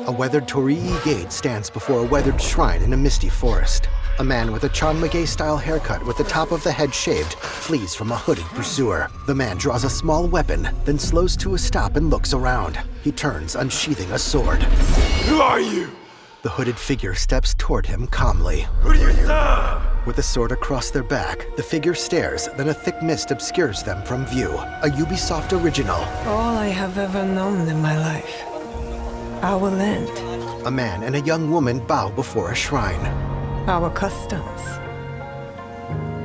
A weathered Torii gate stands before a weathered shrine in a misty forest. A man with a Chanmage-style haircut with the top of the head shaved flees from a hooded pursuer. The man draws a small weapon, then slows to a stop and looks around. He turns, unsheathing a sword. Who are you? The hooded figure steps toward him calmly. Who do you serve? With the sword across their back, the figure stares, then a thick mist obscures them from view. A Ubisoft original. All I have ever known in my life. Our land. A man and a young woman bow before a shrine. Our customs.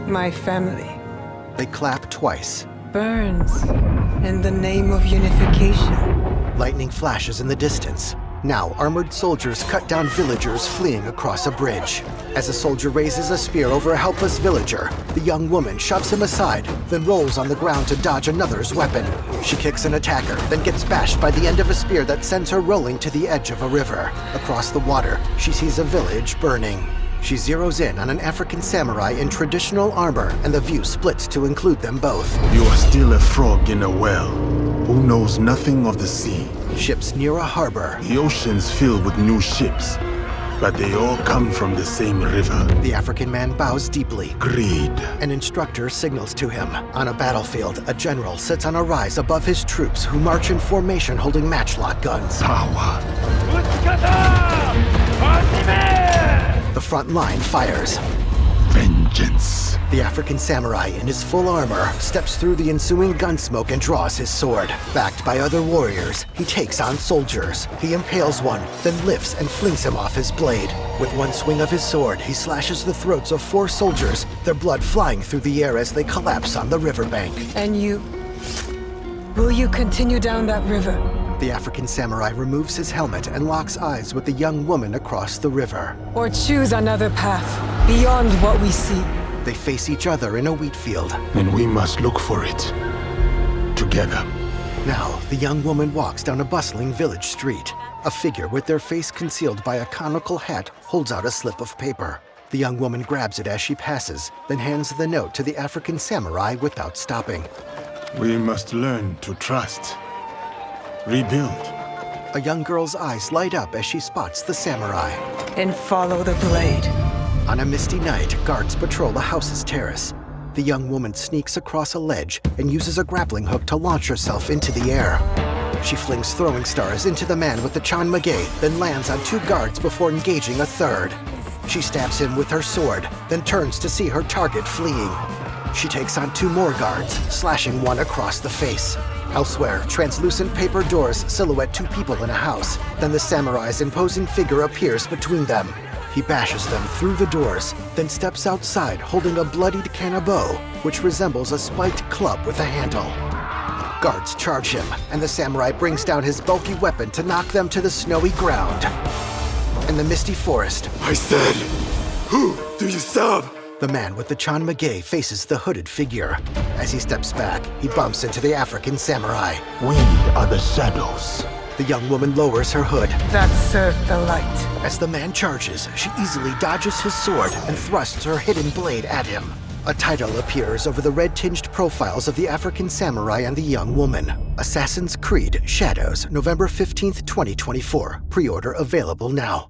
My family. They clap twice. Burns in the name of unification. Lightning flashes in the distance. Now, armored soldiers cut down villagers fleeing across a bridge. As a soldier raises a spear over a helpless villager, the young woman shoves him aside, then rolls on the ground to dodge another's weapon. She kicks an attacker, then gets bashed by the end of a spear that sends her rolling to the edge of a river. Across the water, she sees a village burning. She zeroes in on an African samurai in traditional armor, and the view splits to include them both. You are still a frog in a well, who knows nothing of the sea. Ships near a harbor. The ocean's filled with new ships, but they all come from the same river. The African man bows deeply. Greed. An instructor signals to him. On a battlefield, a general sits on a rise above his troops who march in formation holding matchlock guns. Power. The front line fires. Vengeance. The African samurai in his full armor steps through the ensuing gunsmoke and draws his sword. Backed by other warriors, he takes on soldiers. He impales one, then lifts and flings him off his blade. With one swing of his sword, he slashes the throats of 4 soldiers, their blood flying through the air as they collapse on the riverbank. And you? Will you continue down that river? The African samurai removes his helmet and locks eyes with the young woman across the river. Or choose another path, beyond what we see? They face each other in a wheat field. And we must look for it. Together. Now, the young woman walks down a bustling village street. A figure with their face concealed by a conical hat holds out a slip of paper. The young woman grabs it as she passes, then hands the note to the African samurai without stopping. We must learn to trust. Rebuild. A young girl's eyes light up as she spots the samurai. And follow the blade. On a misty night, guards patrol a house's terrace. The young woman sneaks across a ledge and uses a grappling hook to launch herself into the air. She flings throwing stars into the man with the Chanmage, then lands on 2 guards before engaging a third. She stabs him with her sword, then turns to see her target fleeing. She takes on 2 more guards, slashing one across the face. Elsewhere, translucent paper doors silhouette 2 people in a house. Then the samurai's imposing figure appears between them. He bashes them through the doors, then steps outside holding a bloodied kanabo, which resembles a spiked club with a handle. Guards charge him, and the samurai brings down his bulky weapon to knock them to the snowy ground. In the misty forest, I said, who do you serve? the man with the Chanmage faces the hooded figure. As he steps back, he bumps into the African samurai. We are the shadows. The young woman lowers her hood. That served the light. As the man charges, she easily dodges his sword and thrusts her hidden blade at him. A title appears over the red-tinged profiles of the African samurai and the young woman. Assassin's Creed Shadows, November 15th, 2024. Pre-order available now.